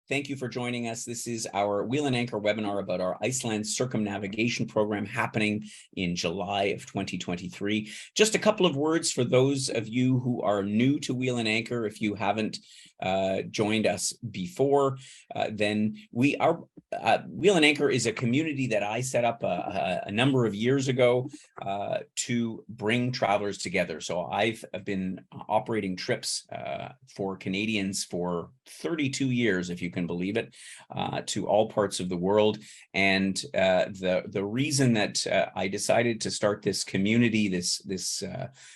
Thank you for joining us. This is our Wheel and Anchor webinar about our Iceland Circumnavigation program happening in July of 2023. Just a couple of words for those of you who are new to Wheel and Anchor. If you haven't joined us before, then Wheel and Anchor is a community that I set up a number of years ago to bring travelers together. So I've been operating trips for Canadians for 32 years, if you can believe it, to all parts of the world. And the reason that I decided to start this community, this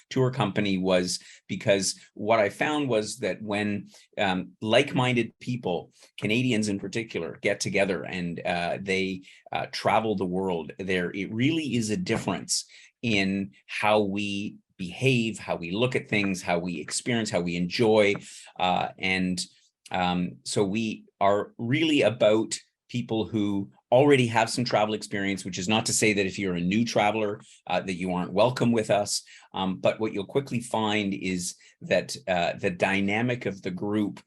tour company, was because what I found was that when like-minded people, Canadians in particular, get together and they travel the world, it really is a difference in how we behave, how we look at things, how we experience, how we enjoy, so we are really about people who already have some travel experience, which is not to say that if you're a new traveler that you aren't welcome with us. But what you'll quickly find is that the dynamic of the group,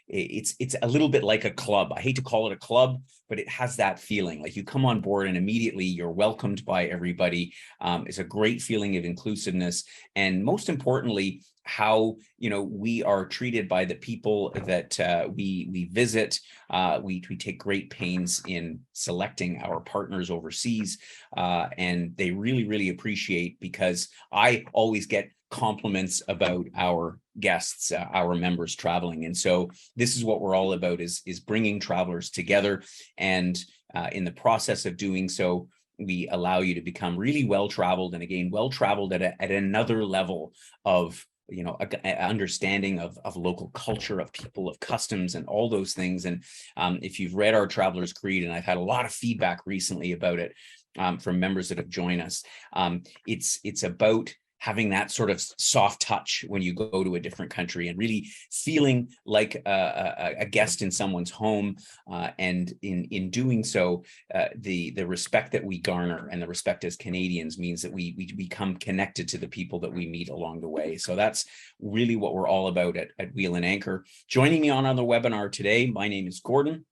it's a little bit like a club. I hate to call it a club, but it has that feeling. Like you come on board and immediately you're welcomed by everybody. It's a great feeling of inclusiveness. And most importantly, how we are treated by the people that we visit. We take great pains in selecting our partners overseas, and they really appreciate, because I always get compliments about our guests, our members traveling. And so this is what we're all about, is bringing travelers together. And in the process of doing so, we allow you to become really well-traveled, and again, well-traveled at another level of understanding of local culture, of people, of customs, and all those things. And if you've read our Traveler's Creed, and I've had a lot of feedback recently about it from members that have joined us, it's about having that sort of soft touch when you go to a different country and really feeling like a guest in someone's home. And in doing so, the respect that we garner and the respect as Canadians means that we become connected to the people that we meet along the way. So that's really what we're all about at Wheel and Anchor. Joining me on the webinar today, my name is Gordon.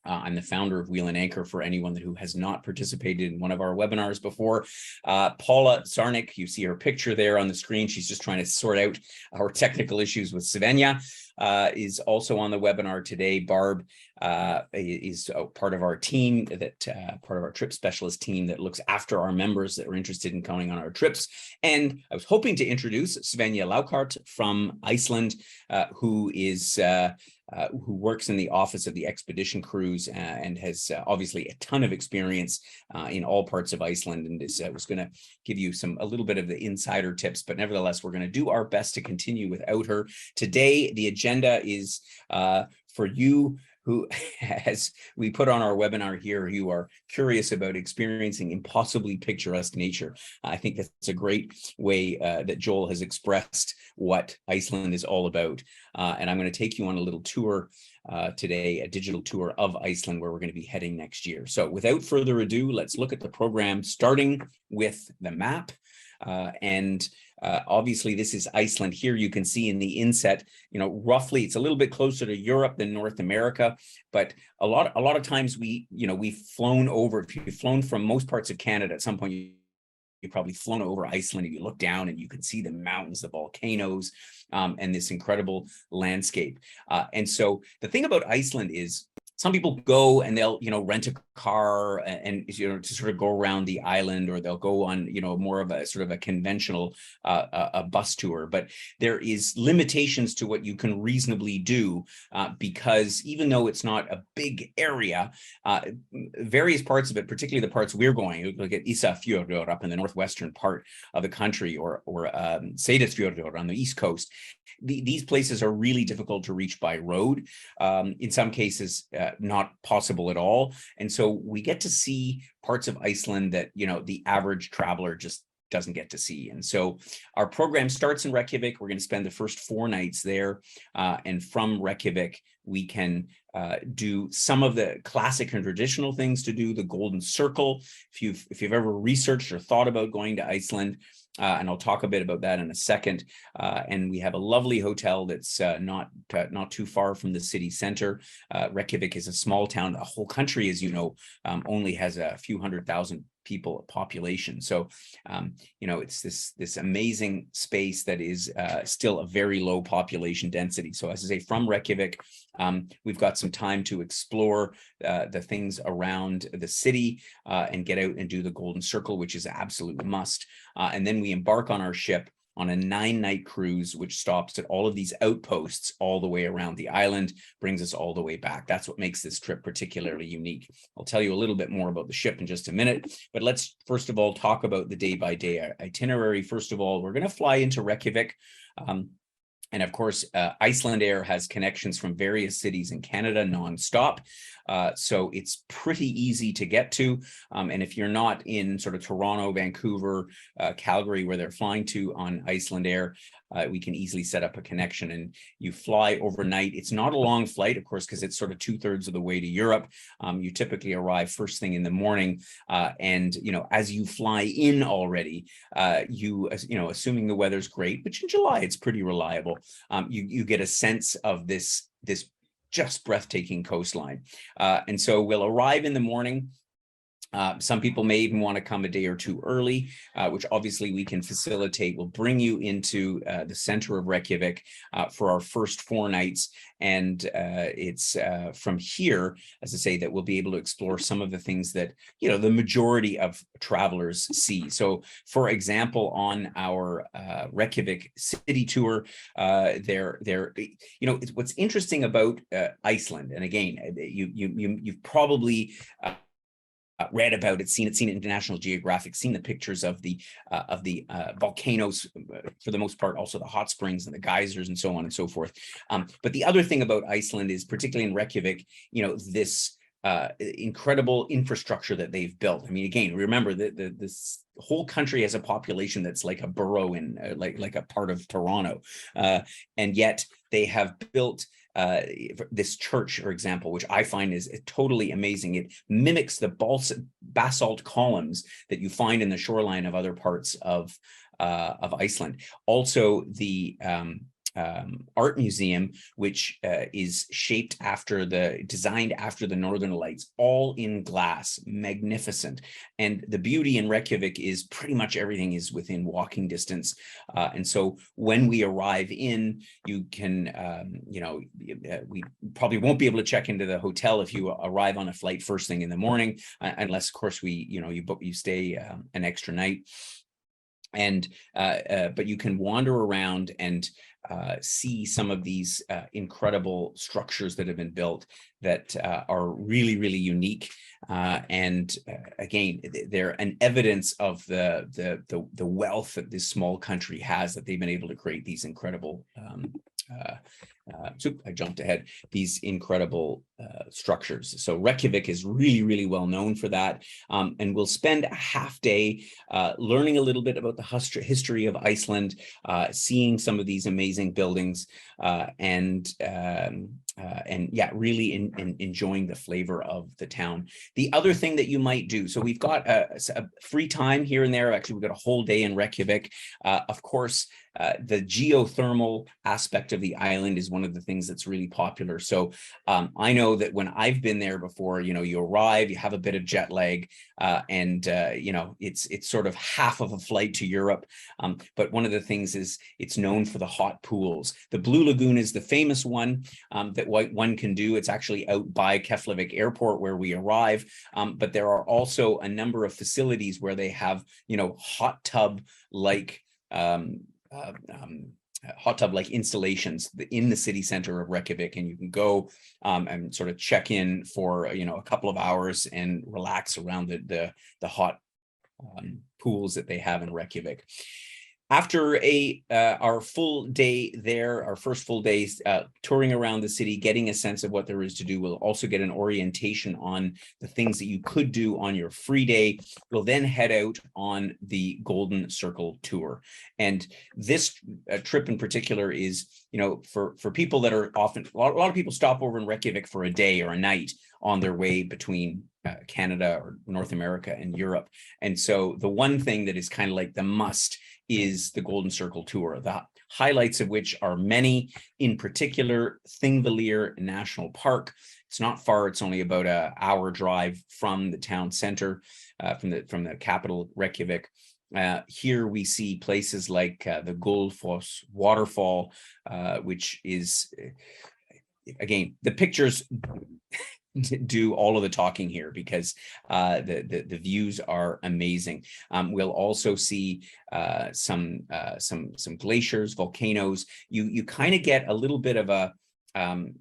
I'm the founder of Wheel and Anchor, for anyone who has not participated in one of our webinars before. Paula Sarnik, you see her picture there on the screen. She's just trying to sort out our technical issues with Svenja, is also on the webinar today. Barb is part of our team, part of our trip specialist team that looks after our members that are interested in going on our trips. And I was hoping to introduce Svenja Laukart from Iceland, who works in the office of the expedition crews and has obviously a ton of experience in all parts of Iceland, and was going to give you a little bit of the insider tips, but nevertheless, we're going to do our best to continue without her. Today, the agenda is for you who, as we put on our webinar here, you are curious about experiencing impossibly picturesque nature. I think that's a great way that Joel has expressed what Iceland is all about. And I'm going to take you on a little tour today, a digital tour of Iceland, where we're going to be heading next year. So without further ado, let's look at the program, starting with the map. Obviously, this is Iceland. Here you can see in the inset, roughly it's a little bit closer to Europe than North America, but a lot of times we've flown over. If you've flown from most parts of Canada, at some point you've probably flown over Iceland, and you look down and you can see the mountains, the volcanoes, and this incredible landscape. And so the thing about Iceland is, some people go and they'll, rent a car and to sort of go around the island, or they'll go on, more of a sort of a conventional a bus tour. But there is limitations to what you can reasonably do because even though it's not a big area, various parts of it, particularly the parts we're going, look at Ísafjörður up in the northwestern part of the country, or Seyðisfjörður on the east coast. These places are really difficult to reach by road. In some cases, not possible at all. And so we get to see parts of Iceland that, the average traveler just doesn't get to see. And so our program starts in Reykjavik. We're going to spend the first 4 nights there. And from Reykjavik, we can do some of the classic and traditional things to do, the Golden Circle. If you've ever researched or thought about going to Iceland, And I'll talk a bit about that in a second. And we have a lovely hotel that's not too far from the city center. Reykjavik is a small town. The whole country, as you know, only has a few 100,000 people population. So, it's this amazing space that is still a very low population density. So as I say, from Reykjavik, we've got some time to explore the things around the city and get out and do the Golden Circle, which is an absolute must. And then we embark on our ship on a 9-night cruise, which stops at all of these outposts all the way around the island, brings us all the way back. That's what makes this trip particularly unique. I'll tell you a little bit more about the ship in just a minute, but let's first of all talk about the day-by-day itinerary. First of all, we're going to fly into Reykjavik. And of course, Iceland Air has connections from various cities in Canada nonstop. So it's pretty easy to get to. And if you're not in sort of Toronto, Vancouver, Calgary, where they're flying to on Iceland Air, we can easily set up a connection and you fly overnight. It's not a long flight, of course, because it's sort of 2/3 of the way to Europe. You typically arrive first thing in the morning. And, as you fly in already, assuming the weather's great, which in July, it's pretty reliable, you get a sense of this just breathtaking coastline. And so we'll arrive in the morning. Some people may even want to come a day or two early, which obviously we can facilitate. We'll bring you into the center of Reykjavik for our first 4 nights. And it's from here, as I say, that we'll be able to explore some of the things that, the majority of travelers see. So, for example, on our Reykjavik city tour, what's interesting about Iceland, and again, you've probably read about it, seen it in National Geographic, seen the pictures of the volcanoes, for the most part, also the hot springs and the geysers and so on and so forth. But the other thing about Iceland is, particularly in Reykjavik, this incredible infrastructure that they've built. I mean, again, remember that this whole country has a population that's like a borough in like a part of Toronto, and yet they have built this church, for example, which I find is totally amazing. It mimics the basalt columns that you find in the shoreline of other parts of Iceland. Also, the art museum, which is designed after the Northern Lights, all in glass, magnificent. And the beauty in Reykjavik is pretty much everything is within walking distance. And so when we arrive in, you can, we probably won't be able to check into the hotel if you arrive on a flight first thing in the morning, unless, of course, you stay an extra night. And but you can wander around and see some of these incredible structures that have been built that are really, really unique. And again, they're an evidence of the wealth that this small country has, that they've been able to create these incredible I jumped ahead. These incredible structures. So Reykjavik is really, really well known for that. And we'll spend a half day learning a little bit about the history of Iceland, seeing some of these amazing buildings, and really enjoying the flavor of the town. The other thing that you might do, so we've got a free time here and there. Actually, we've got a whole day in Reykjavik. Of course, the geothermal aspect of the island is one of the things that's really popular. So I know that when I've been there before, you arrive, you have a bit of jet lag, and it's sort of half of a flight to Europe. But one of the things is it's known for the hot pools. The Blue Lagoon is the famous one that one can do. It's actually out by Keflavik Airport where we arrive. But there are also a number of facilities where they have, hot tub like installations in the city center of Reykjavik, and you can go and sort of check in for a couple of hours and relax around the hot pools that they have in Reykjavik. After our full day there, our first full day touring around the city, getting a sense of what there is to do, we'll also get an orientation on the things that you could do on your free day. We'll then head out on the Golden Circle tour. And this trip in particular is, for people that are often, a lot of people stop over in Reykjavik for a day or a night on their way between Canada or North America and Europe. And so the one thing that is kind of like the must is the Golden Circle Tour, the highlights of which are many, in particular, Thingvellir National Park. It's not far, it's only about an hour drive from the town center, from the capital, Reykjavik. Here we see places like the Gullfoss waterfall, which is, again, the pictures do all of the talking here, because the views are amazing. We'll also see some glaciers, volcanoes. You kind of get a little bit of a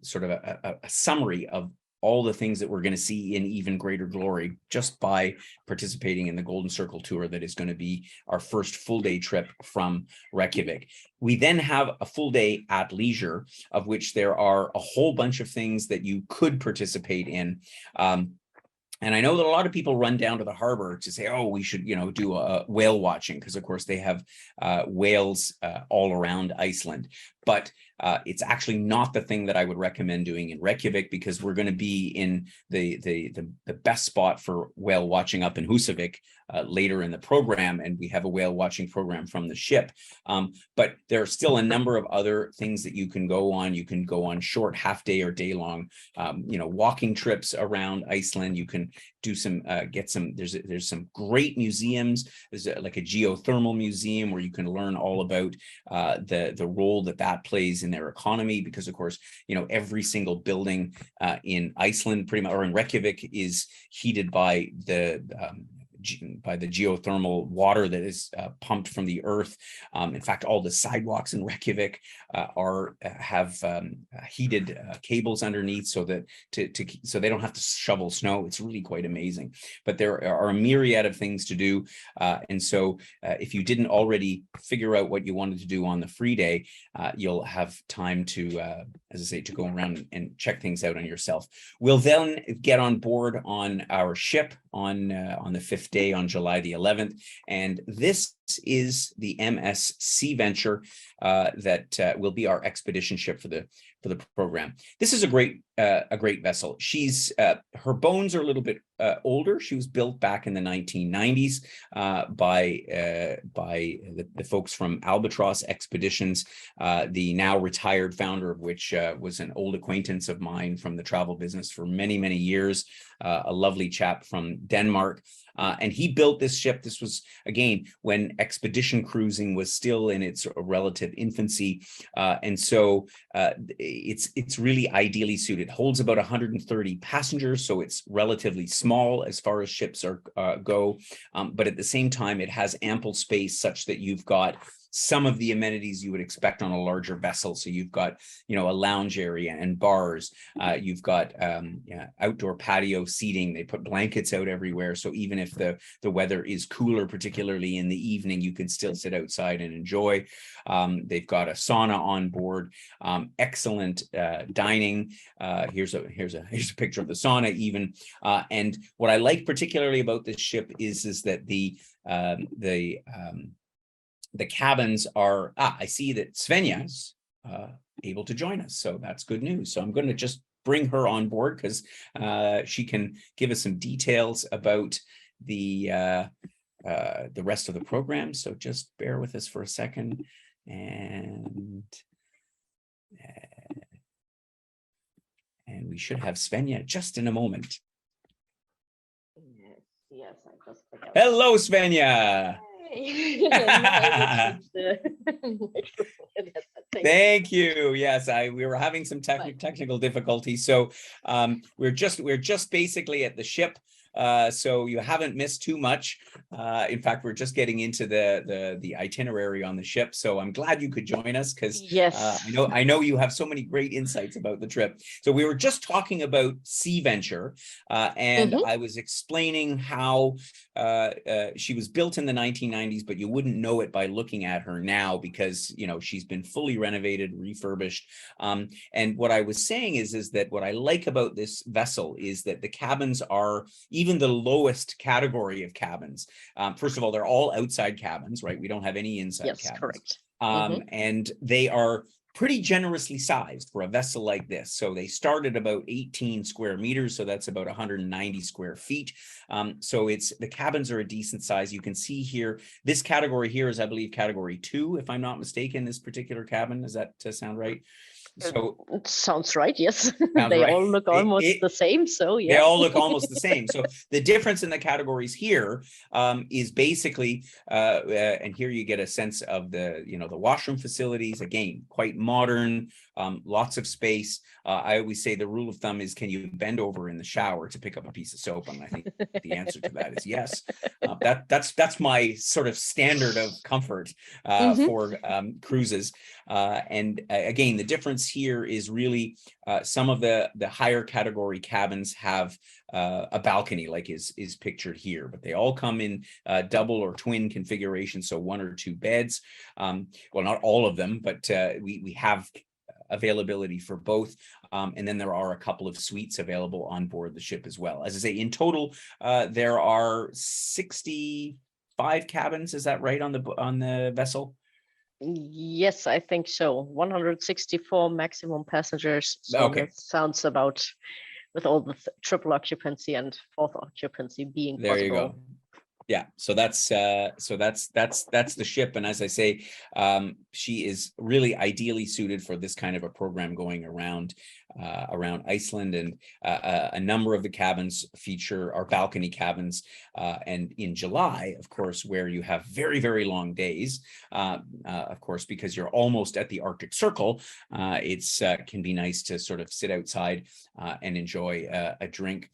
sort of a summary of all the things that we're going to see in even greater glory just by participating in the Golden Circle Tour that is going to be our first full day trip from Reykjavik. We then have a full day at leisure, of which there are a whole bunch of things that you could participate in. And I know that a lot of people run down to the harbor to say, oh, we should, do a whale watching, because of course they have whales all around Iceland. But it's actually not the thing that I would recommend doing in Reykjavik, because we're going to be in the best spot for whale watching up in Húsavík later in the program, and we have a whale watching program from the ship. But there are still a number of other things that you can go on. You can go on short half-day or day-long, walking trips around Iceland. You can do some, there's some great museums. There's like a geothermal museum where you can learn all about the role that plays in their economy, because of course, every single building in Iceland, pretty much, or in Reykjavik, is heated by the geothermal water that is pumped from the earth. In fact, all the sidewalks in Reykjavik have heated cables underneath, so that so they don't have to shovel snow. It's really quite amazing. But there are a myriad of things to do, and so if you didn't already figure out what you wanted to do on the free day, you'll have time to, as I say, to go around and check things out on yourself. We'll then get on board on our ship on the 5th day, on July the 11th, and this is the MS Sea Venture that will be our expedition ship for the program. This is a great vessel. She's her bones are a little bit older. She was built back in the 1990s by the folks from Albatross Expeditions, the now retired founder of which was an old acquaintance of mine from the travel business for many, many years, a lovely chap from Denmark. And he built this ship. This was, again, when expedition cruising was still in its relative infancy. And so it's really ideally suited. It holds about 130 passengers, so it's relatively small as far as ships go. But at the same time, it has ample space such that you've got some of the amenities you would expect on a larger vessel. So you've got, a lounge area and bars. You've got outdoor patio seating. They put blankets out everywhere. So even if the weather is cooler, particularly in the evening, you can still sit outside and enjoy. They've got a sauna on board, excellent dining. Here's a picture of the sauna even. And what I like particularly about this ship is that the cabins are, I see that Svenja's able to join us. So that's good news. So I'm going to just bring her on board, because she can give us some details about the rest of the program. So just bear with us for a second. And we should have Svenja just in a moment. Yes, I just forgot. Hello, Svenja. Thank you. Yes, we were having some technical difficulties, so we're just basically at the ship. So you haven't missed too much. In fact, we're just getting into the itinerary on the ship. So I'm glad you could join us, because yes, I know you have so many great insights about the trip. So we were just talking about Sea Venture, and I was explaining how she was built in the 1990s, but you wouldn't know it by looking at her now, because she's been fully renovated, refurbished. And what I was saying is that what I like about this vessel is that the cabins are even the lowest category of cabins. First of all, they're all outside cabins, right? We don't have any inside cabins. Correct. And they are pretty generously sized for a vessel like this. So they start at about 18 square meters. So that's about 190 square feet. So the cabins are a decent size. You can see here, this category here is, I believe, category 2, if I'm not mistaken, this particular cabin. Does that sound right? So it sounds right. Yes, sounds they right. all look almost the same. So They yeah, all look almost the same. So the difference in the categories here is basically, and here you get a sense of the washroom facilities. Again, quite modern, lots of space. I always say the rule of thumb is, can you bend over in the shower to pick up a piece of soap? And I think the answer to that is yes. That's my sort of standard of comfort for cruises. And again, the difference here is really some of the higher category cabins have a balcony, like is pictured here, but they all come in double or twin configuration, so 1 or 2 beds. Well, not all of them, but we have availability for both. And then there are a couple of suites available on board the ship as well. As I say, in total, there are 65 cabins. Is that right on the vessel? Yes, I think so. 164 maximum passengers. So Okay. that sounds about, with all the triple occupancy and fourth occupancy being There possible. you go. Yeah, so that's the ship, and as I say, she is really ideally suited for this kind of a program going around Iceland, and a number of the cabins feature our balcony cabins, and in July, of course, where you have very, very long days, of course, because you're almost at the Arctic Circle, it's can be nice to sort of sit outside and enjoy a drink.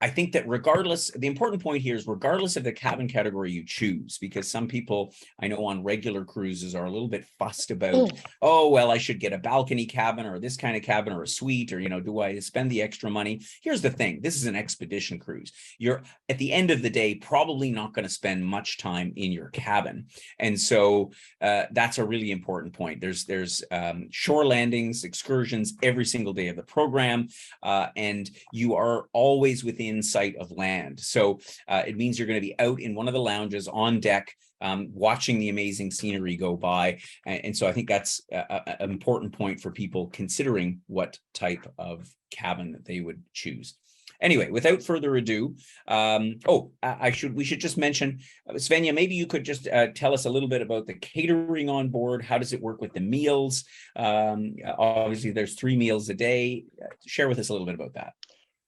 I think that regardless, the important point here is regardless of the cabin category you choose, because some people I know on regular cruises are a little bit fussed about, oh, well, I should get a balcony cabin or this kind of cabin or a suite, or, do I spend the extra money? Here's the thing. This is an expedition cruise. You're at the end of the day, probably not going to spend much time in your cabin. And so that's a really important point. There's shore landings, excursions every single day of the program. And you are always within sight of land. So it means you're going to be out in one of the lounges on deck, watching the amazing scenery go by. And so I think that's an important point for people considering what type of cabin that they would choose. Anyway, without further ado, we should just mention, Svenja, maybe you could just tell us a little bit about the catering on board. How does it work with the meals? Obviously, there's 3 meals a day. Share with us a little bit about that.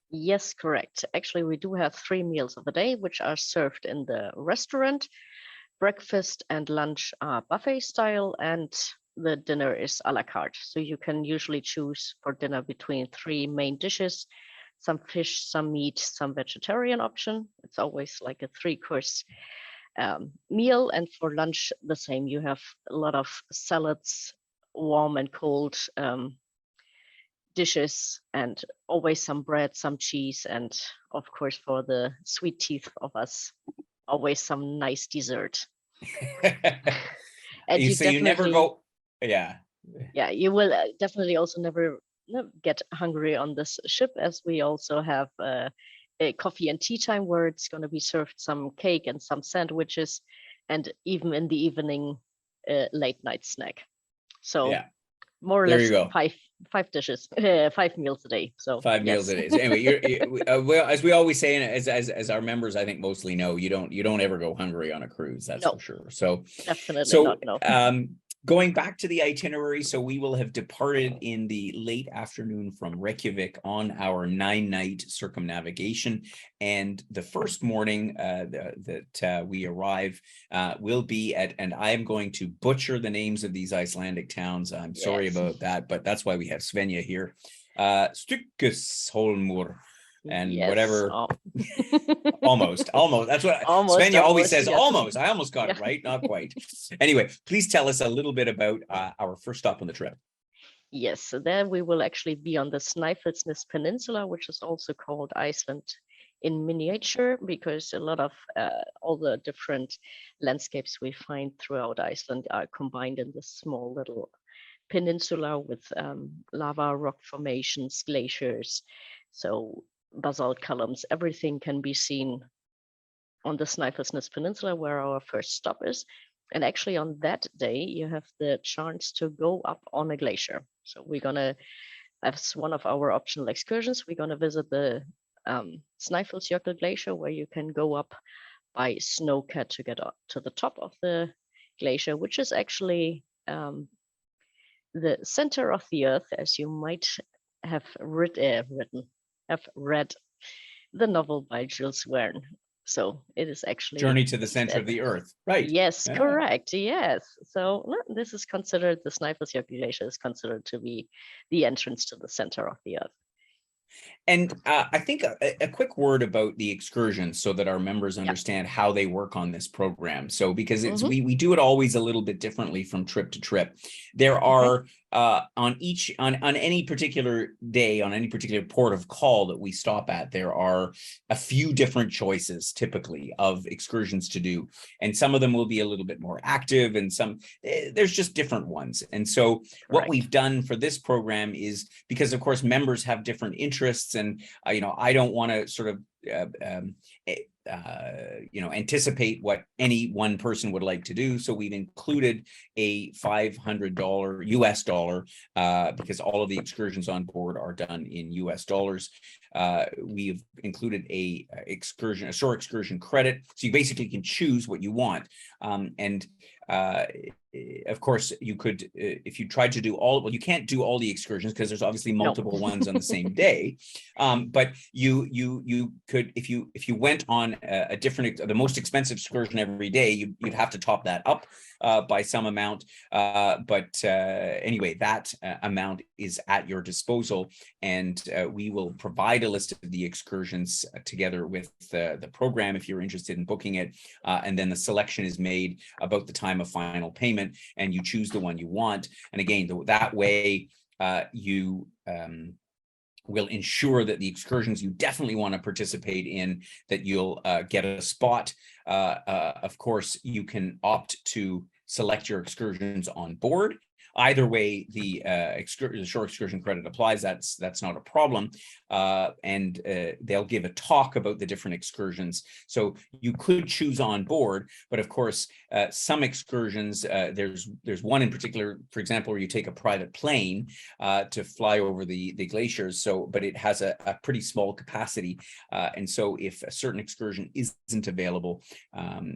Yes, correct. Actually, we do have 3 meals of the day, which are served in the restaurant. Breakfast and lunch are buffet style, and the dinner is a la carte. So you can usually choose for dinner between 3 main dishes, some fish, some meat, some vegetarian option. It's always like a 3-course meal. And for lunch, the same. You have a lot of salads, warm and cold dishes, and always some bread, some cheese, and of course, for the sweet teeth of us, always some nice dessert. And you never go. Yeah, you will definitely also never get hungry on this ship, as we also have a coffee and tea time where it's going to be served some cake and some sandwiches, and even in the evening, late night snack. So yeah, more or less 5 dishes, 5 meals a day. So 5 meals a day. So anyway, well, as we always say, and as our members, I think mostly know, you don't ever go hungry on a cruise. That's for sure. So definitely not. No. Going back to the itinerary, so we will have departed in the late afternoon from Reykjavik on our 9-night circumnavigation, and the first morning that we arrive will be at, and I am going to butcher the names of these Icelandic towns. I'm sorry about that, but that's why we have Svenja here. Stykkishólmur. And whatever, almost. That's what Svenja always says. Yes. Almost. I almost got it right. Not quite. Anyway, please tell us a little bit about our first stop on the trip. Yes, so then we will actually be on the Snæfellsnes Peninsula, which is also called Iceland in miniature, because a lot of all the different landscapes we find throughout Iceland are combined in this small little peninsula with lava rock formations, glaciers. So basalt columns, everything can be seen on the Snæfellsnes Peninsula, where our first stop is. And actually on that day, you have the chance to go up on a glacier. So we're gonna, as one of our optional excursions, we're gonna visit the Snæfellsjökull Glacier, where you can go up by snowcat to get up to the top of the glacier, which is actually the center of the Earth, as you might have have read the novel by Jules Verne. So it is actually Journey to the Center of the Earth. Right. Yes, Yeah. correct. Yes. So this is considered, the Snæfellsjökull Glacier is considered to be the entrance to the center of the Earth. And I think a quick word about the excursions so that our members understand how they work on this program. So because it's we do it always a little bit differently from trip to trip. There are on any particular day, on any particular port of call that we stop at, there are a few different choices typically of excursions to do. And some of them will be a little bit more active, and some there's just different ones. And so what we've done for this program is, because of course members have different interests, and I don't want to sort of anticipate what any one person would like to do. So we've included a $500 US dollar, because all of the excursions on board are done in US dollars. We've included a shore excursion credit. So you basically can choose what you want. Of course, you could, if you tried to do you can't do all the excursions because there's obviously multiple ones on the same day. But you could, if you went on the most expensive excursion every day, you'd have to top that up by some amount. But anyway, that amount is at your disposal, and we will provide a list of the excursions together with the program if you're interested in booking it. And then the selection is made about the time of final payment, and you choose the one you want. And again, that way you will ensure that the excursions you definitely want to participate in, that you'll get a spot. Of course, you can opt to select your excursions on board. Either way, the shore excursion credit applies. That's not a problem. And they'll give a talk about the different excursions. So you could choose on board, but of course, some excursions, there's one in particular, for example, where you take a private plane to fly over the glaciers. So, but it has a pretty small capacity. And so if a certain excursion isn't available,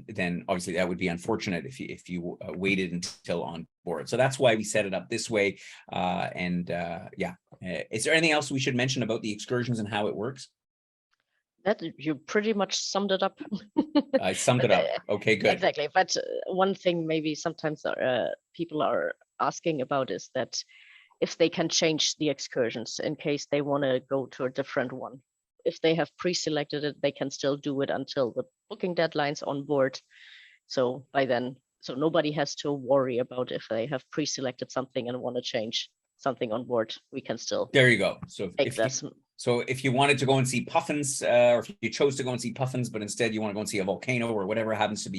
then obviously that would be unfortunate if you waited until on board. So that's why we set it up this way. Is there anything else we should mention about the excursions and how it works? That you pretty much summed it up. I summed it up. Okay, good. Exactly. But one thing maybe sometimes people are asking about is that if they can change the excursions in case they want to go to a different one. If they have pre-selected it, they can still do it until the booking deadlines on board. So by then, so nobody has to worry about if they have pre-selected something and want to change something on board. We can still. There you go. So So if you wanted to go and see puffins, or if you chose to go and see puffins, but instead you want to go and see a volcano or whatever happens to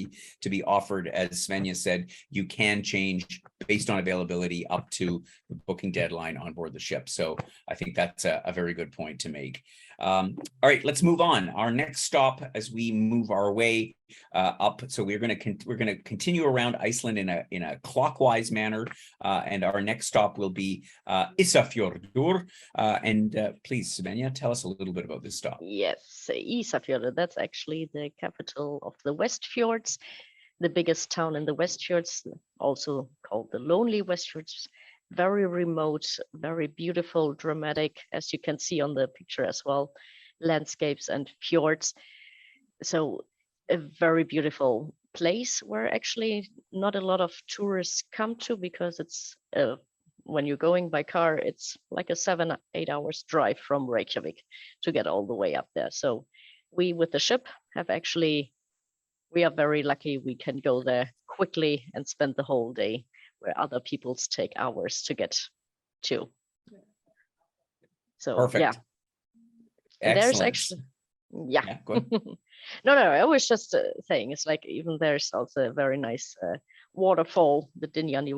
be offered, as Svenja said, you can change based on availability up to the booking deadline on board the ship. So I think that's a very good point to make. All right, let's move on. Our next stop, as we move our way up, so we're going to continue around Iceland in a clockwise manner, and our next stop will be Ísafjörður. And please, Svenja, tell us a little bit about this stop. Yes, Ísafjörður. That's actually the capital of the West Fjords, the biggest town in the West Fjords, also called the Lonely West Fjords. Very remote, very beautiful, dramatic, as you can see on the picture as well, landscapes and fjords. So a very beautiful place where actually not a lot of tourists come to, because it's when you're going by car, it's like a 7-8 hours drive from Reykjavik to get all the way up there. So we with the ship we are very lucky. We can go there quickly and spend the whole day, where other people's take hours to get to. So perfect. Yeah. And there's actually go ahead. No, I was just saying, it's like even there's also a very nice waterfall, the Dynjani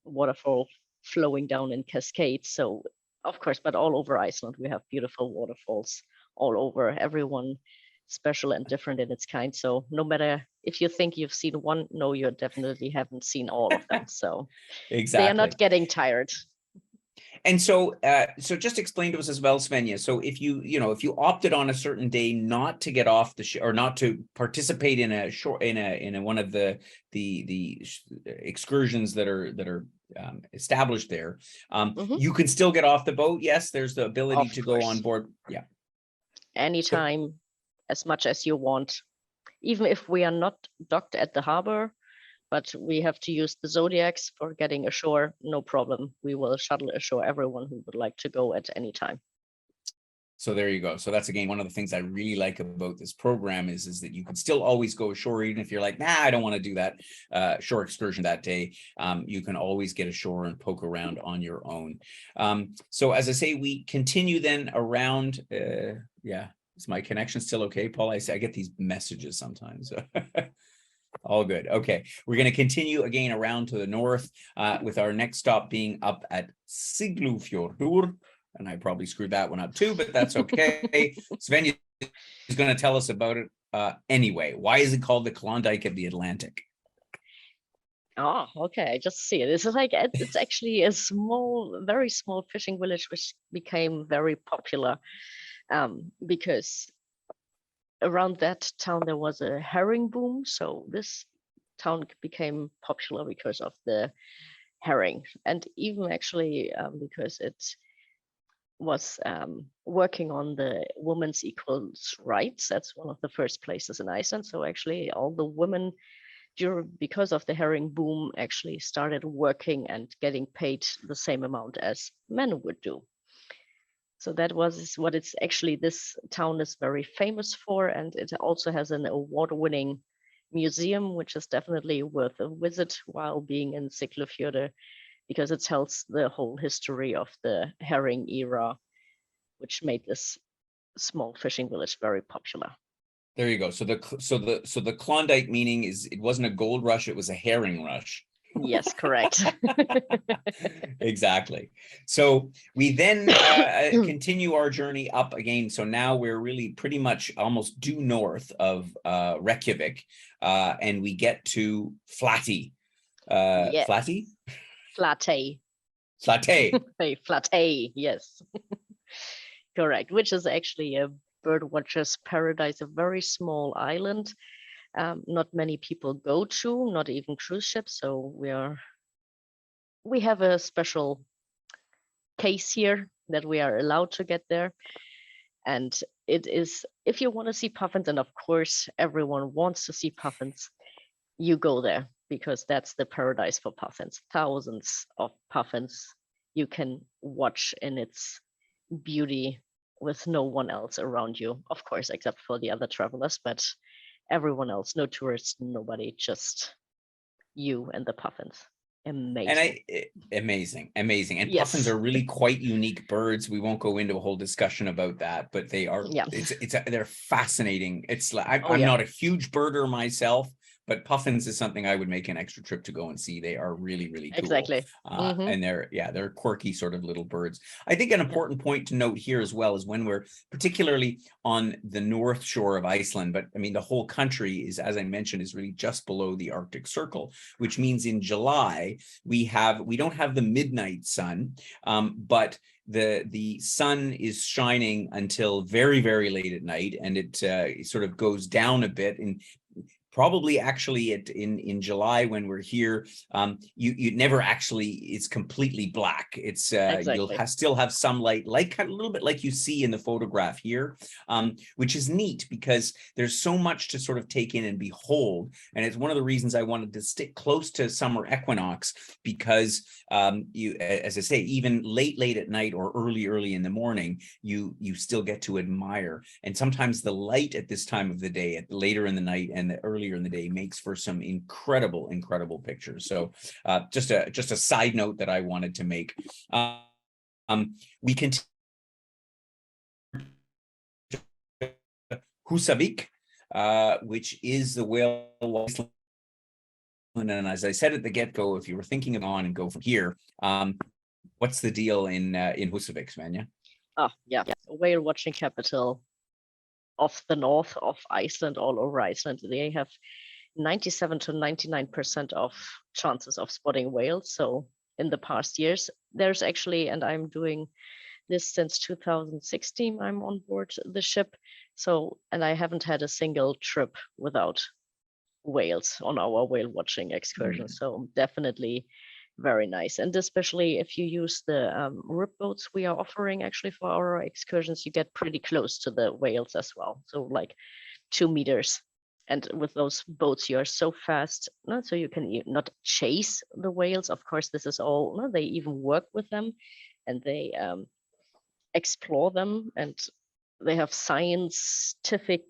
waterfall flowing down in cascades. So of course, but all over Iceland we have beautiful waterfalls all over. Everyone special and different in its kind. So no matter if you think you've seen one, no, you definitely haven't seen all of them. So they are Exactly. not getting tired. And so, so just explain to us as well, Svenja. So if if you opted on a certain day not to get off the ship or not to participate in a short in one of the excursions that are established there, you can still get off the boat. Yes, there's the ability Of to go on course. board. Yeah, Anytime, as much as you want. Even if we are not docked at the harbor, but we have to use the Zodiacs for getting ashore, no problem. We will shuttle ashore everyone who would like to go at any time. so there you go. So that's again one of the things I really like about this program is that you can still always go ashore, even if you're like, nah, I don't want to do that shore excursion that day. You can always get ashore and poke around on your own. So as I say, we continue then around. Yeah, is my connection still okay, Paul? I get these messages sometimes. All good. Okay, we're going to continue again around to the north with our next stop being up at Siglufjordur. And I probably screwed that one up too, but that's okay. Svenja is going to tell us about it anyway. Why is it called the Klondike of the Atlantic? Oh, okay. I just see it. It's like it's actually a small, very small fishing village which became very popular because around that town there was a herring boom. So this town became popular because of the herring, and even actually because it was working on the women's equal rights. That's one of the first places in Iceland. So actually all the women because of the herring boom actually started working and getting paid the same amount as men would do. So that was what it's actually, this town is very famous for, and it also has an award-winning museum, which is definitely worth a visit while being in Siglufjordur, because it tells the whole history of the herring era, which made this small fishing village very popular. There you go. So the Klondike meaning is it wasn't a gold rush, it was a herring rush. Yes, correct. Exactly. So we then continue our journey up again. So now we're really pretty much almost due north of Reykjavik, and we get to Flatey. Yeah. Flatey? Flatey. Flatey. Flatey, yes. Correct, which is actually a bird watcher's paradise, a very small island. Not many people go to, not even cruise ships. So we have a special case here that we are allowed to get there. And it is, if you want to see puffins, and of course everyone wants to see puffins, you go there because that's the paradise for puffins. Thousands of puffins you can watch in its beauty with no one else around you, of course, except for the other travelers, but everyone else, no tourists, nobody, just you and the puffins. Amazing. And amazing. And Yes. puffins are really quite unique birds. We won't go into a whole discussion about that, but they are, yeah. They're fascinating. It's like, I'm yeah. not a huge birder myself, but puffins is something I would make an extra trip to go and see. They are really, really cool. Exactly. And they're quirky sort of little birds. I think an important point to note here as well is when we're particularly on the north shore of Iceland, but I mean, the whole country is, as I mentioned, is really just below the Arctic Circle, which means in July, we don't have the midnight sun, but the sun is shining until very, very late at night, and it sort of goes down a bit. And probably actually in July when we're here, you never actually, it's completely black. It's exactly. You'll still have some light, like a little bit like you see in the photograph here, which is neat because there's so much to sort of take in and behold. And it's one of the reasons I wanted to stick close to summer equinox, because as I say, even late at night or early in the morning, you still get to admire. And sometimes the light at this time of the day, later in the night and the earlier in the day, makes for some incredible pictures. So just a side note that I wanted to make. We continue Húsavík, which is the whale Iceland. And as I said at the get-go, if you were thinking of on and go from here, what's the deal in Húsavík, Svenja? Oh yeah, whale watching capital. of the north of Iceland, all over Iceland. They have 97 to 99% of chances of spotting whales. So in the past years, there's actually, and I'm doing this since 2016, I'm on board the ship. So, and I haven't had a single trip without whales on our whale watching excursion. So definitely very nice. And especially if you use the rip boats we are offering actually for our excursions, you get pretty close to the whales as well. So like 2 meters. And with those boats, you are so fast, so you can not chase the whales. Of course, this is all, they even work with them and they explore them, and they have scientific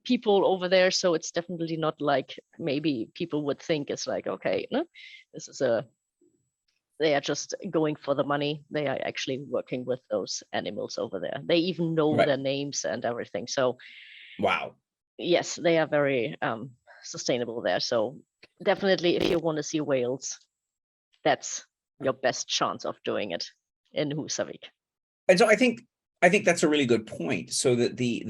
people over there. So it's definitely not like maybe people would think it's like, okay, no, this is they are just going for the money. They are actually working with those animals over there. They even know Right. their names and everything. So Wow. yes, they are very sustainable there. So definitely, if you want to see whales, that's your best chance of doing it in Húsavík. And so I think that's a really good point. So that the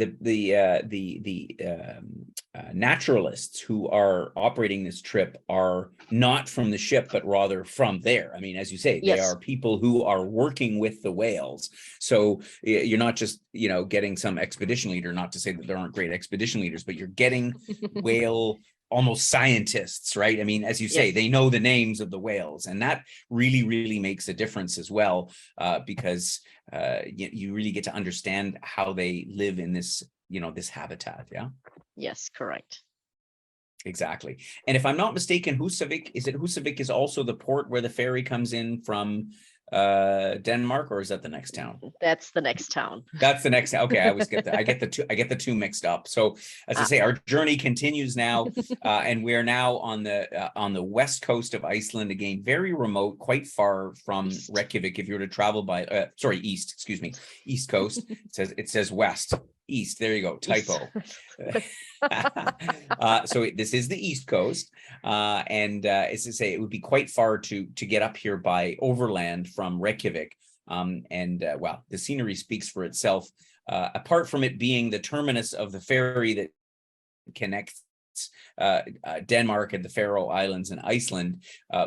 naturalists who are operating this trip are not from the ship, but rather from there. I mean, as you say, they Yes. are people who are working with the whales. So you're not just, getting some expedition leader, not to say that there aren't great expedition leaders, but you're getting whale almost scientists, right? I mean, as you say, Yes. they know the names of the whales, and that really, really makes a difference as well, because you really get to understand how they live in this, this habitat. Yeah. Yes, correct. Exactly. And if I'm not mistaken, Húsavík is also the port where the ferry comes in from Denmark, or is that the next town? That's the next town. That's the next. Okay, I always get I get the two mixed up. So as I say, our journey continues now, and we're now on the west coast of Iceland again, very remote, quite far from Reykjavik. If you were to travel by, east, excuse me, east coast. It says west. East. There you go. Typo. So this is the east coast, and as I say, it would be quite far to get up here by overland from Reykjavik. Well, the scenery speaks for itself. Apart from it being the terminus of the ferry that connects Denmark and the Faroe Islands and Iceland,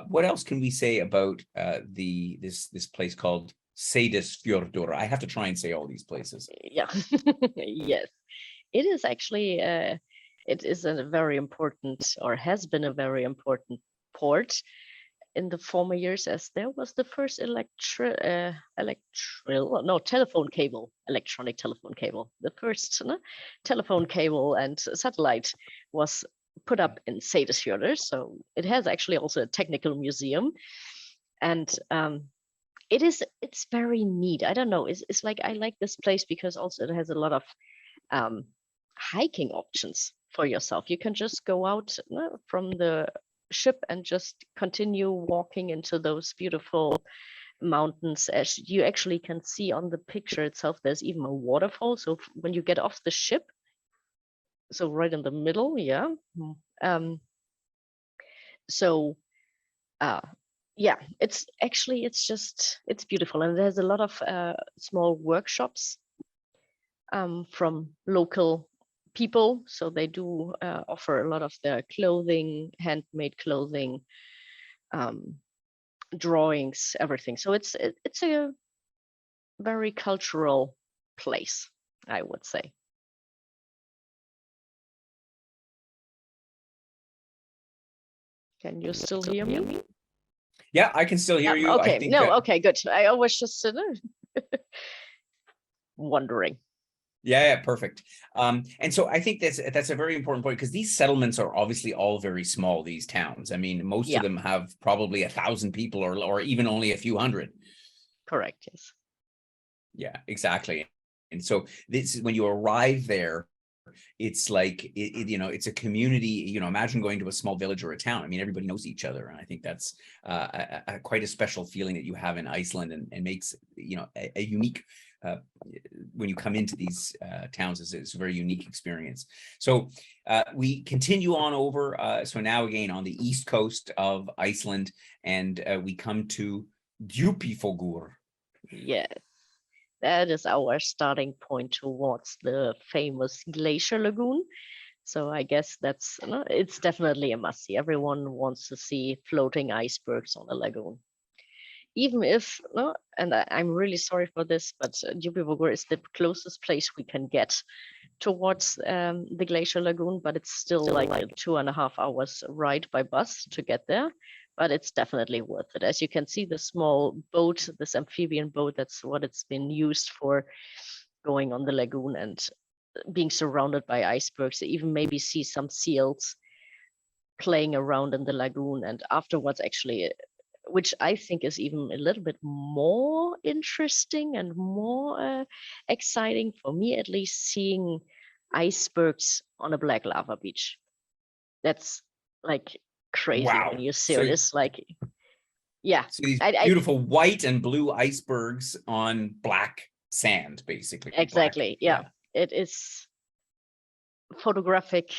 what else can we say about this place called Seyðisfjörður? I have to try and say all these places. Yeah. Yes, it is actually it is a very important, or has been a very important port in the former years, as there was the first telephone cable, electronic telephone cable. The first telephone cable and satellite was put up in Seyðisfjörður. So it has actually also a technical museum, and it's very neat. I don't know. It's like, I like this place because also it has a lot of hiking options for yourself. You can just go out from the ship and just continue walking into those beautiful mountains. As you actually can see on the picture itself, there's even a waterfall. So when you get off the ship, so right in the middle, yeah. Yeah, it's beautiful, and there's a lot of small workshops from local people. So they do offer a lot of their clothing, handmade clothing, drawings, everything. So it's a very cultural place, I would say. Can you still hear me? Yeah, I can still hear you. Okay. I think, okay, good. I was just wondering. Yeah, perfect. And so I think that's a very important point, because these settlements are obviously all very small, these towns. I mean, most of them have probably 1,000 people, or even only a few hundred. Correct, yes. Yeah, exactly. And so this, when you arrive there, it's like, it's a community. Imagine going to a small village or a town. I mean, everybody knows each other. And I think that's quite a special feeling that you have in Iceland, and makes, a unique, when you come into these towns, it's a very unique experience. So we continue on over. So now again on the east coast of Iceland, and we come to Djúpivogur. Yes, that is our starting point towards the famous Glacier Lagoon. So I guess that's, it's definitely a must-see. Everyone wants to see floating icebergs on a lagoon. Even if, and I'm really sorry for this, but Djúpivogur is the closest place we can get towards the Glacier Lagoon, but it's still like a 2.5 hours ride by bus to get there. But it's definitely worth it. As you can see, the small boat, this amphibian boat, that's what it's been used for, going on the lagoon and being surrounded by icebergs. Even maybe see some seals playing around in the lagoon, and afterwards actually, which I think is even a little bit more interesting and more exciting for me, at least, seeing icebergs on a black lava beach. That's like crazy when Wow. you see So, it. It's like, yeah. so these beautiful white and blue icebergs on black sand, basically. Exactly. Black, yeah. It is photographic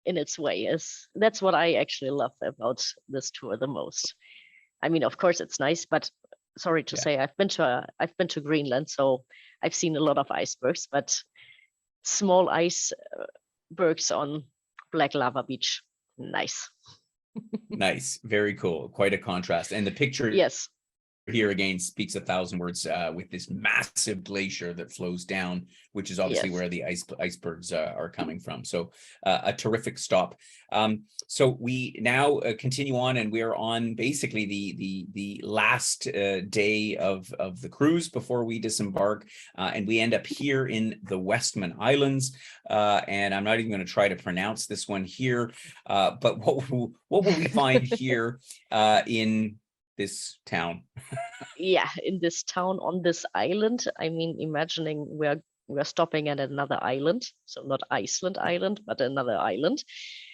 in its way. That's what I actually love about this tour the most. I mean, of course it's nice, but sorry to say, I've been to Greenland, so I've seen a lot of icebergs, but small icebergs on black lava beach, nice. Nice, very cool, quite a contrast. And the picture, yes, here again speaks 1,000 words, with this massive glacier that flows down, which is obviously where the icebergs are coming from. So a terrific stop. So we now continue on, and we're on basically the last day of the cruise before we disembark, and we end up here in the Westman Islands. And I'm not even going to try to pronounce this one here, but what will we find here in this town? Yeah, in this town, on this island. I mean, imagining we're stopping at another island, so not Iceland Island, but another island.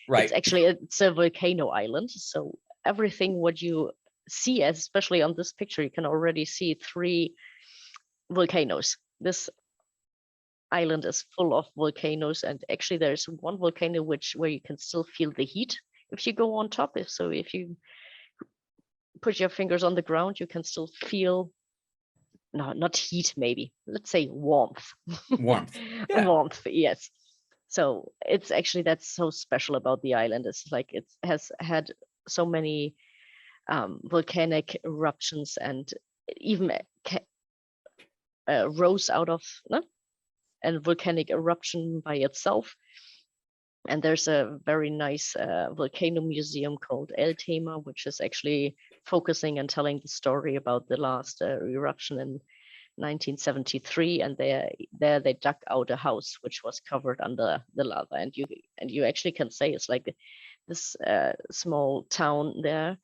Right. It's a volcano island. So everything what you see, especially on this picture, you can already see 3 volcanoes. This island is full of volcanoes, and actually there's one volcano where you can still feel the heat if you go on top. If you put your fingers on the ground, you can still feel, no, not heat, maybe, let's say warmth. Warmth. Yeah. Warmth, yes. So it's actually, that's so special about the island. It's like it has had so many volcanic eruptions, and even rose out of a volcanic eruption by itself. And there's a very nice volcano museum called El Tema, which is actually focusing and telling the story about the last eruption in 1973. And there they dug out a house which was covered under the lava. And you actually can say it's like this small town there.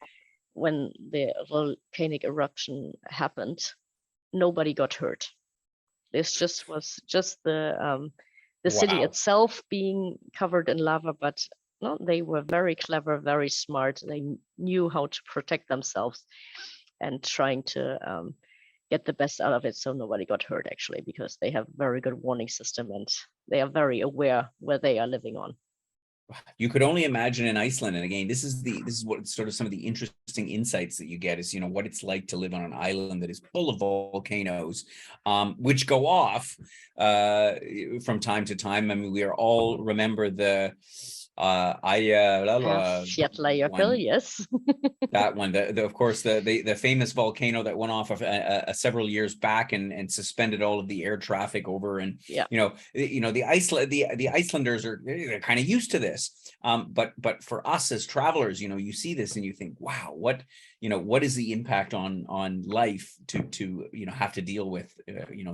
When the volcanic eruption happened, nobody got hurt. This was just the city itself being covered in lava, but no, they were very clever, very smart. They knew how to protect themselves and trying to get the best out of it, so nobody got hurt, actually, because they have very good warning system and they are very aware where they are living on. You could only imagine in Iceland, and again, this is what sort of some of the interesting insights that you get is, what it's like to live on an island that is full of volcanoes, which go off from time to time. I mean, we are all remember the Fjallajökull, yes. That one, of course, the famous volcano that went off of several years back and suspended all of the air traffic over, and the Icelanders they're kind of used to this, but for us as travelers, you see this and you think, wow, what is the impact on life to have to deal with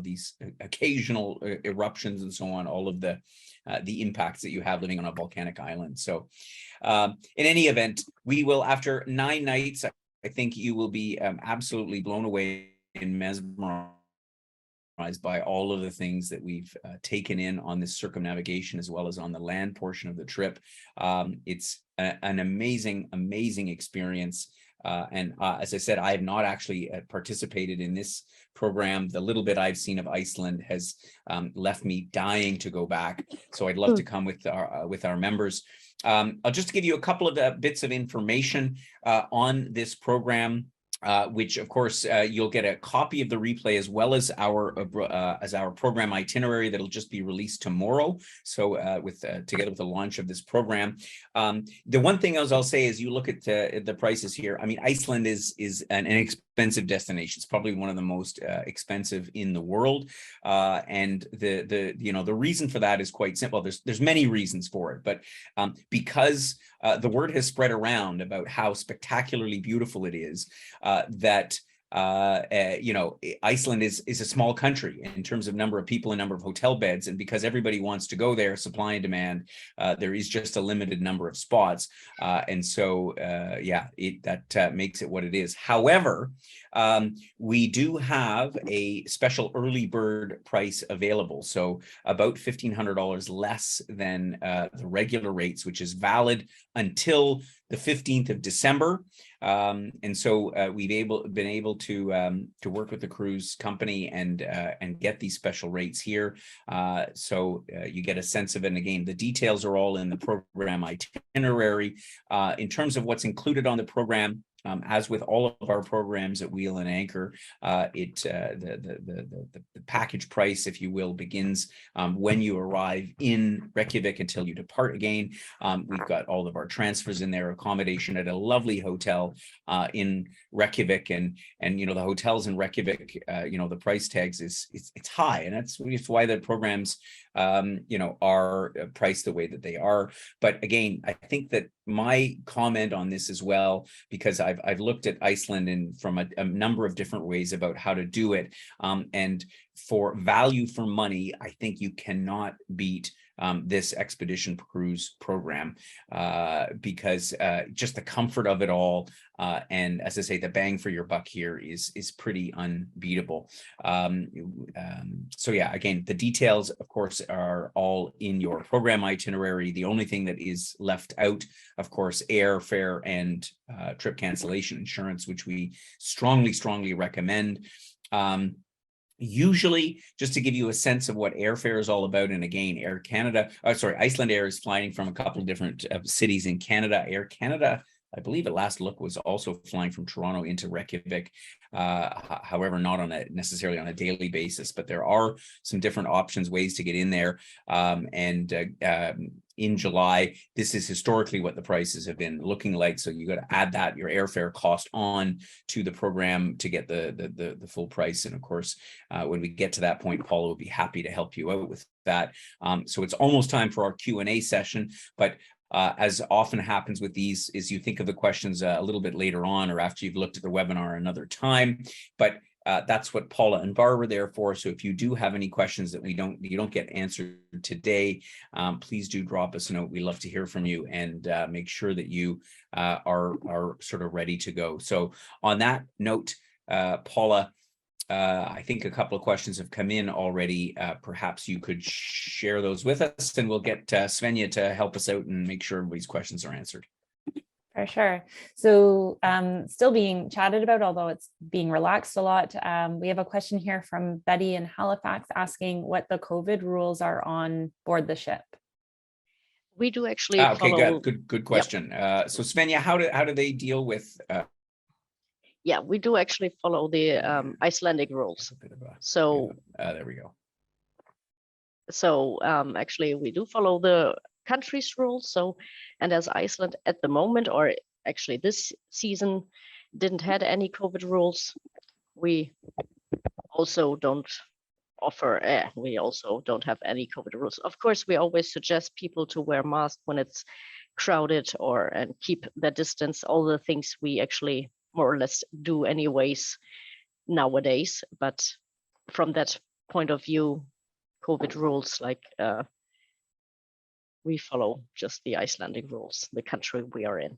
these occasional eruptions and so on, all of the impacts that you have living on a volcanic island. So in any event, we will, after 9 nights, I think you will be absolutely blown away and mesmerized by all of the things that we've taken in on this circumnavigation, as well as on the land portion of the trip. It's an amazing experience. And as I said, I have not actually participated in this program. The little bit I've seen of Iceland has left me dying to go back. So I'd love to come with our members. I'll just give you a couple of bits of information on this program. which of course you'll get a copy of the replay as well as our program itinerary that'll just be released tomorrow. So together with the launch of this program, the one thing I'll say is you look at the prices here. I mean, Iceland is an inexpensive destination. It's probably one of the most expensive in the world, and the reason for that is quite simple. There's many reasons for it, but because the word has spread around about how spectacularly beautiful it is, that Iceland is a small country in terms of number of people and number of hotel beds, and because everybody wants to go there, supply and demand, there is just a limited number of spots, and so that makes it what it is. However, we do have a special early bird price available, so about $1,500 less than the regular rates, which is valid until the 15th of December. And so we've been able to work with the cruise company and get these special rates here. So you get a sense of it. And again, the details are all in the program itinerary. In terms of what's included on the program, as with all of our programs at Wheel and Anchor, the package price, if you will, begins when you arrive in Reykjavik until you depart again. We've got all of our transfers in there, accommodation at a lovely hotel in Reykjavik, and the hotels in Reykjavik, the price tags it's high, and that's why the programs are priced the way that they are. But again, I think that my comment on this as well, because I've looked at Iceland from a number of different ways about how to do it, and for value for money, I think you cannot beat this expedition cruise program, because just the comfort of it all, and as I say, the bang for your buck here is pretty unbeatable. So yeah, again, the details, of course, are all in your program itinerary. The only thing that is left out, of course, airfare and trip cancellation insurance, which we strongly recommend. Usually, just to give you a sense of what airfare is all about, and again, Iceland Air is flying from a couple of different cities in Canada. Air Canada, I believe at last look, was also flying from Toronto into Reykjavik. However, not necessarily on a daily basis, but there are some different options, ways to get in there. In July, this is historically what the prices have been looking like. So you got to add that, your airfare cost, on to the program to get the full price. And of course, when we get to that point, Paula will be happy to help you out with that. So it's almost time for our Q&A session, but as often happens with these, is you think of the questions a little bit later on, or after you've looked at the webinar another time. But that's what Paula and Barb are there for. So if you do have any questions that you don't get answered today, please do drop us a note. We love to hear from you, and make sure that you are sort of ready to go. So on that note, Paula, I think a couple of questions have come in already. Perhaps you could share those with us, and we'll get Svenja to help us out and make sure everybody's questions are answered. For sure. So still being chatted about, although it's being relaxed a lot. We have a question here from Betty in Halifax asking what the COVID rules are on board the ship. We do actually follow... Good question. Yep. So Svenja, how do they deal with... Yeah, we do actually follow the Icelandic rules. So there we go. So actually, we do follow the country's rules. So, and as Iceland at the moment, or actually this season, didn't had any COVID rules, we also don't we also don't have any COVID rules. Of course, we always suggest people to wear masks when it's crowded, and keep the distance, all the things we actually more or less do anyways nowadays. But from that point of view, COVID rules, like we follow just the Icelandic rules, the country we are in.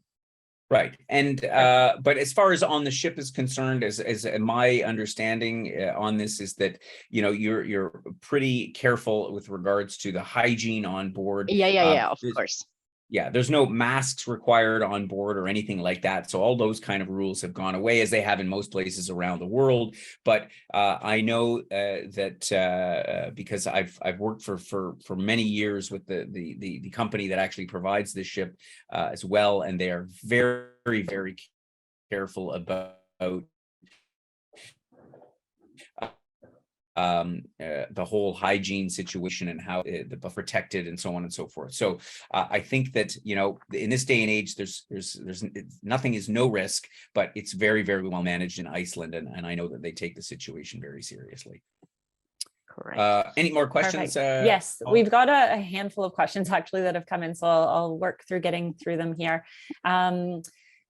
Right. And but as far as on the ship is concerned, as my understanding on this is that, you're pretty careful with regards to the hygiene on board. Yeah, of course. Yeah, there's no masks required on board or anything like that. So all those kind of rules have gone away, as they have in most places around the world. But I know that because I've worked for many years with the company that actually provides this ship as well, and they are very, very careful about the whole hygiene situation and how the protected and so on and so forth. So I think that, you know, in this day and age, there's nothing is no risk, but it's very, very well managed in Iceland, and I know that they take the situation very seriously. Correct. Any more questions? Yes, we've got a handful of questions actually that have come in, so I'll work through getting through them here.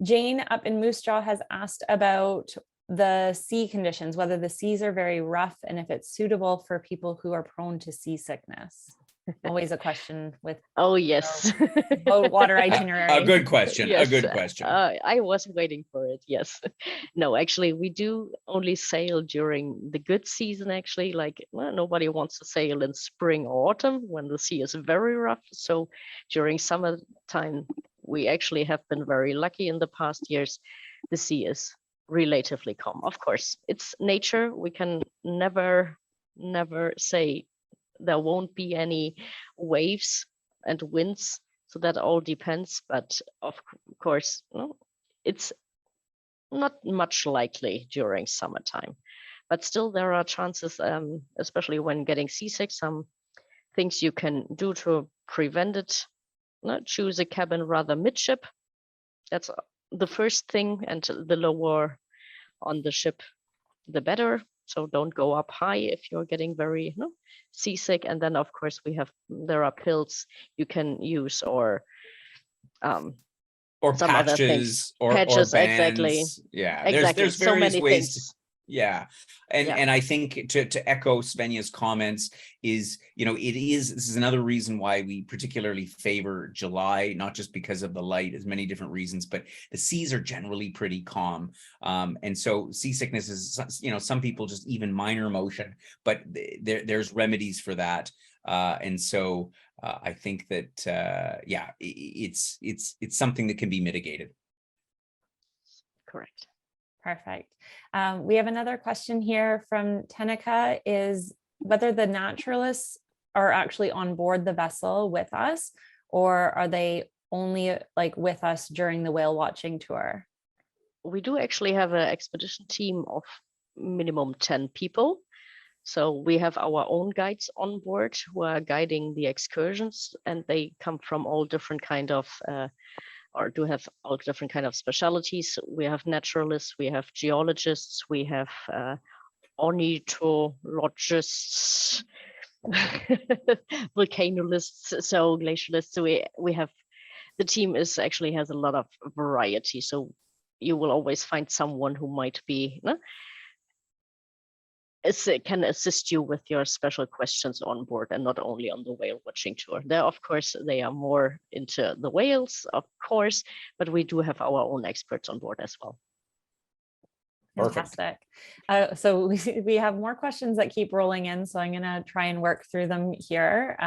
Jane up in Moose Jaw has asked about the sea conditions, whether the seas are very rough and if it's suitable for people who are prone to seasickness. Always a question with Yes, boat water itinerary. A good question. Yes, A good question. I was waiting for it. Yes. No, actually, we do only sail during the good season. Actually, like, well, nobody wants to sail in spring or autumn when the sea is very rough. So during summertime, we actually have been very lucky in the past years. The sea is relatively calm. Of course, it's nature. We can never say there won't be any waves and winds, so that all depends, but of course, it's not much likely during summertime, but still there are chances, especially when getting seasick. Some things you can do to prevent it: choose a cabin rather midship. That's the first thing, and the lower on the ship the better. So don't go up high if you're getting very seasick. And then of course there are pills you can use, or some patches, other things. or Patches, bands. Exactly. Yeah, exactly. There's So various many ways things. Yeah. And I think to echo Svenja's comments is, you know, this is another reason why we particularly favor July, not just because of the light, as many different reasons, but the seas are generally pretty calm. And so seasickness is, you know, some people just even minor motion, but there's remedies for that. And so I think that, yeah, it's something that can be mitigated. Correct. Perfect. We have another question here from Tenica, is whether the naturalists are actually on board the vessel with us, or are they only like with us during the whale watching tour? We do actually have an expedition team of minimum 10 people. So we have our own guides on board who are guiding the excursions, and they come from all different kind of or do have all different kind of specialties. We have naturalists, we have geologists, we have ornithologists, volcanologists, so glacialists. So we have, the team has a lot of variety. So you will always find someone who might be can assist you with your special questions on board, and not only on the whale watching tour. There, of course, they are more into the whales, of course, but we do have our own experts on board as well. Fantastic. So we have more questions that keep rolling in, so I'm going to try and work through them here.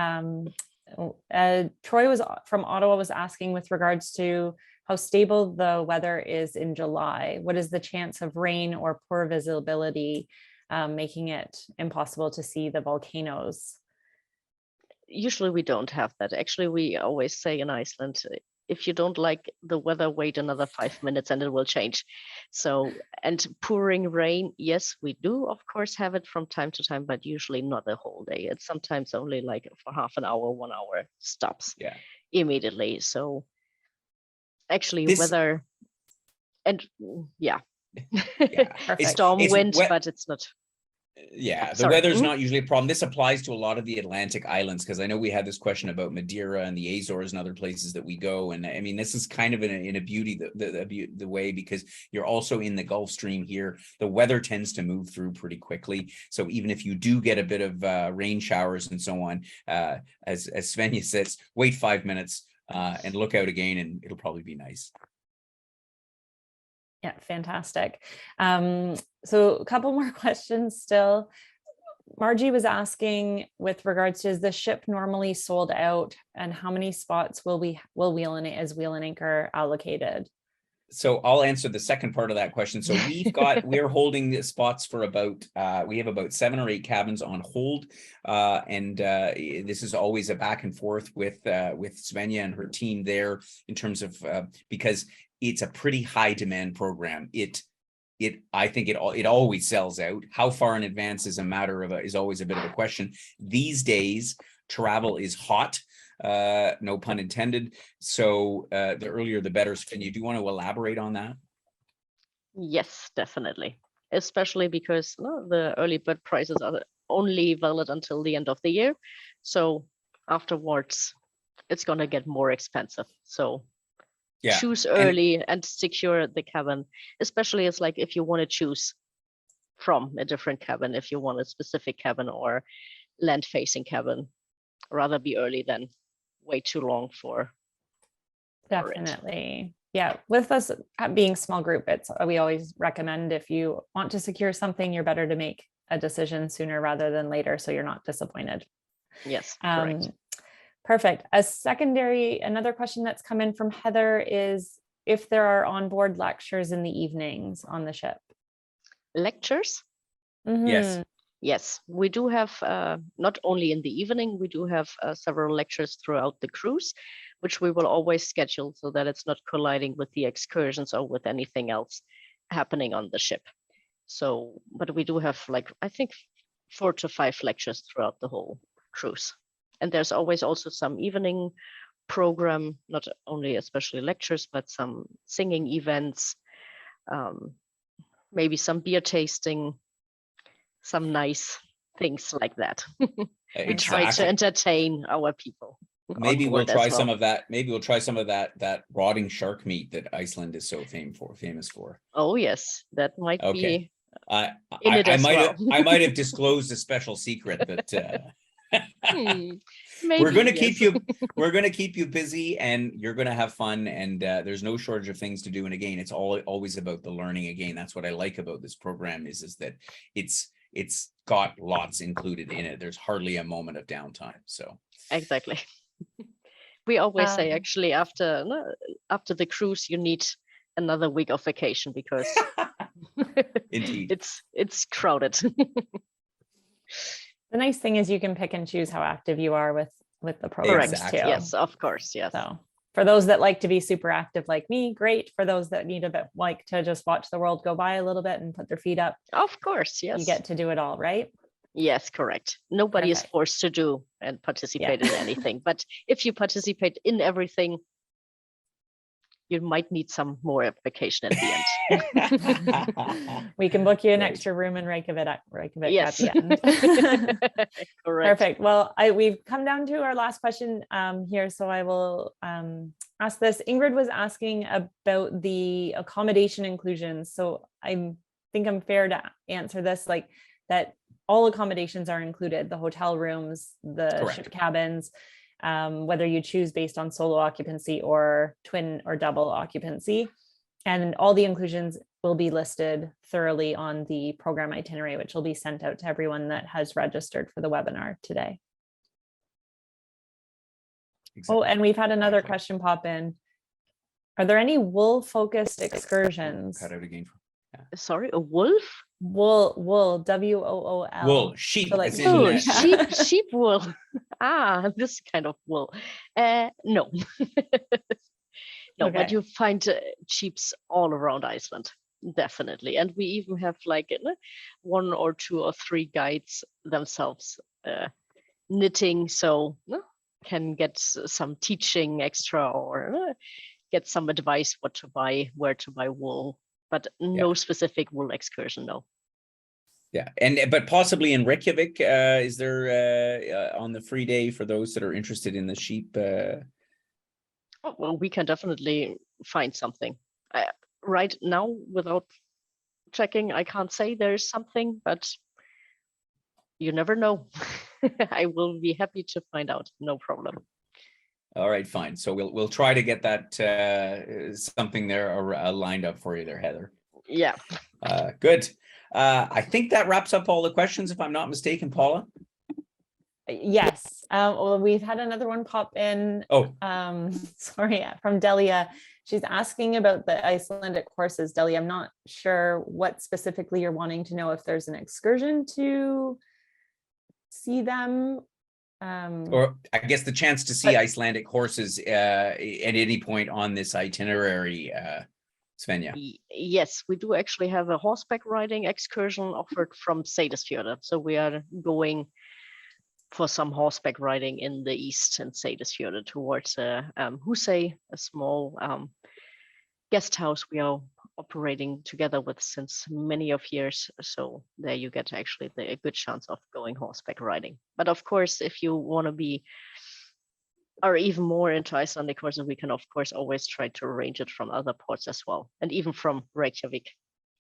Troy from Ottawa was asking with regards to how stable the weather is in July. What is the chance of rain or poor visibility, making it impossible to see the volcanoes? Usually we don't have that. Actually, we always say in Iceland, if you don't like the weather, wait another 5 minutes and it will change. So, and pouring rain, yes, we do, of course, have it from time to time, but usually not the whole day. It's sometimes only like for half an hour, 1 hour stops immediately. So actually weather and storm, wind, but it's not. Yeah, the weather's not usually a problem. This applies to a lot of the Atlantic islands, because I know we had this question about Madeira and the Azores and other places that we go. And I mean, this is kind of in a beauty, the way, because you're also in the Gulf Stream here. The weather tends to move through pretty quickly. So even if you do get a bit of rain showers and so on, as Svenja says, wait 5 minutes and look out again, and it'll probably be nice. Yeah, fantastic. So a couple more questions still. Margie was asking with regards to, is the ship normally sold out, and how many spots will Wheel and Anchor allocated? So I'll answer the second part of that question. So we're holding the spots for about, we have about 7 or 8 cabins on hold. And this is always a back and forth with Svenja and her team there, in terms of, because it's a pretty high demand program. I think it always sells out. How far in advance is a matter of is always a bit of a question. These days, travel is hot, no pun intended. So the earlier the better. Can you do want to elaborate on that? Yes, definitely. Especially because the early bird prices are only valid until the end of the year. So afterwards, it's going to get more expensive. So Yeah. choose early and secure the cabin, especially it's like if you want to choose from a different cabin, if you want a specific cabin or land facing cabin, rather be early than wait too long for it. Definitely. Yeah, with us being small group, we always recommend if you want to secure something, you're better to make a decision sooner rather than later, so you're not disappointed. Yes, correct. Perfect. Another question that's come in from Heather is if there are onboard lectures in the evenings on the ship. Lectures? Yes. Yes, we do have, not only in the evening, we do have several lectures throughout the cruise, which we will always schedule so that it's not colliding with the excursions or with anything else happening on the ship. So, but we do have I think 4 to 5 lectures throughout the whole cruise. And there's always also some evening program, not only especially lectures, but some singing events, maybe some beer tasting, some nice things like that. We try to entertain our people. Maybe we'll try some of that. Maybe we'll try some of that rotting shark meat that Iceland is so famous for. Oh yes, that might be. I might have disclosed a special secret that we're going to keep you. We're going to keep you busy, and you're going to have fun. And there's no shortage of things to do. And again, it's always about the learning. Again, that's what I like about this program is that it's got lots included in it. There's hardly a moment of downtime. So exactly. We always say actually after the cruise you need another week of vacation because indeed it's crowded. The nice thing is you can pick and choose how active you are with the programs too. Yes, of course. Yes. So for those that like to be super active like me, great. For those that need a bit like to just watch the world go by a little bit and put their feet up. Of course, yes. You get to do it all, right? Yes, correct. Nobody is forced to do and participate in anything. But if you participate in everything, you might need some more vacation at the end. We can book you an extra room in Reykjavik yes. at the end. Correct. Perfect. Well, we've come down to our last question here, so I will ask this. Ingrid was asking about the accommodation inclusions. So I think I'm fair to answer this, like that all accommodations are included, the hotel rooms, the ship cabins, whether you choose based on solo occupancy or twin or double occupancy. And all the inclusions will be listed thoroughly on the program itinerary, which will be sent out to everyone that has registered for the webinar today. Exactly. Oh, and we've had another question pop in. Are there any wool-focused excursions? Cut out again. Yeah. Sorry, a wolf? Wool, W-O-O-L. Wool, sheep. So sheep wool. This kind of wool. No. No, but you find sheeps all around Iceland, definitely. And we even have 1 or 2 or 3 guides themselves knitting, so can get some teaching extra or get some advice what to buy, where to buy wool. But no specific wool excursion, no. Yeah, but possibly in Reykjavik, is there on the free day for those that are interested in the sheep? Oh, well, we can definitely find something. Right now, without checking, I can't say there's something, but you never know. I will be happy to find out. No problem. All right, fine. So we'll try to get that something there lined up for you there, Heather. Yeah. Good. I think that wraps up all the questions, if I'm not mistaken, Paula. Yes. Well, we've had another one pop in. Oh. Sorry, from Delia. She's asking about the Icelandic courses. Delia, I'm not sure what specifically you're wanting to know, if there's an excursion to see them. Or I guess the chance to see Icelandic horses at any point on this itinerary. Svenja? Yes, we do actually have a horseback riding excursion offered from Seyðisfjörður. So we are going for some horseback riding in the east in Seyðisfjörður towards Husey, a small guest house we are operating together with since many of years. So there you get actually a good chance of going horseback riding. But of course, if you want to be are even more into Icelandic courses, we can of course always try to arrange it from other ports as well. And even from Reykjavik,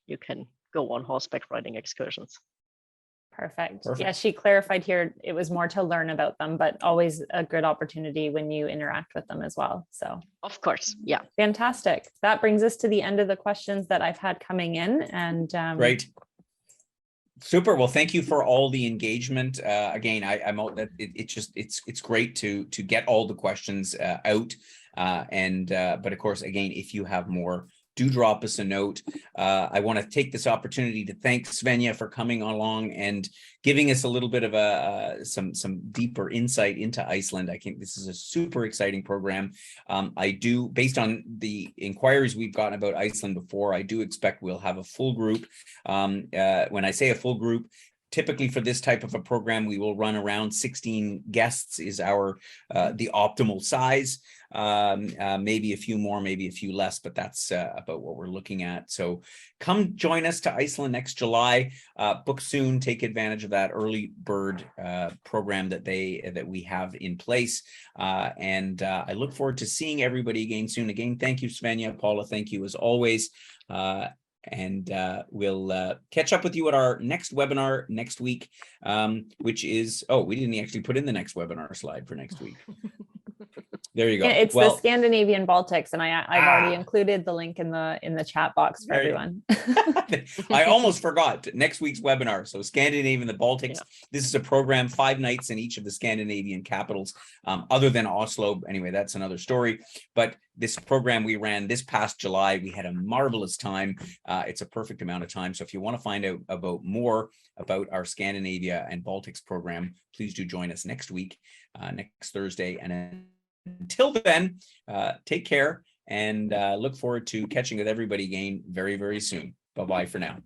you can go on horseback riding excursions. Perfect. Perfect. Yeah, she clarified here it was more to learn about them, but always a good opportunity when you interact with them as well. So Of course, yeah. fantastic. That brings us to the end of the questions that I've had coming in. And Great. Super. Well, thank you for all the engagement. Again, I'm out that it's great to get all the questions out. But of course, again, if you have more, do drop us a note. I want to take this opportunity to thank Svenja for coming along and giving us a little bit of some deeper insight into Iceland. I think this is a super exciting program. I do, based on the inquiries we've gotten about Iceland before, I do expect we'll have a full group. When I say a full group, typically for this type of a program, we will run around 16 guests is our the optimal size. Maybe a few more, maybe a few less, but that's about what we're looking at. So come join us to Iceland next July. Book soon. Take advantage of that early bird program that we have in place. I look forward to seeing everybody again soon. Again, thank you, Svenja. Paula, thank you as always. We'll catch up with you at our next webinar next week, which is, we didn't actually put in the next webinar slide for next week. There you go. yeah, it's the Scandinavian Baltics, and I've already included the link in the chat box for everyone. I almost forgot next week's webinar. So Scandinavia and the Baltics. Yeah. This is a program, 5 nights in each of the Scandinavian capitals, other than Oslo. Anyway, that's another story. But this program we ran this past July, we had a marvelous time. It's a perfect amount of time. So if you want to find out about more about our Scandinavia and Baltics program, please do join us next week, next Thursday. And until then, take care and look forward to catching with everybody again very, very soon. Bye-bye for now.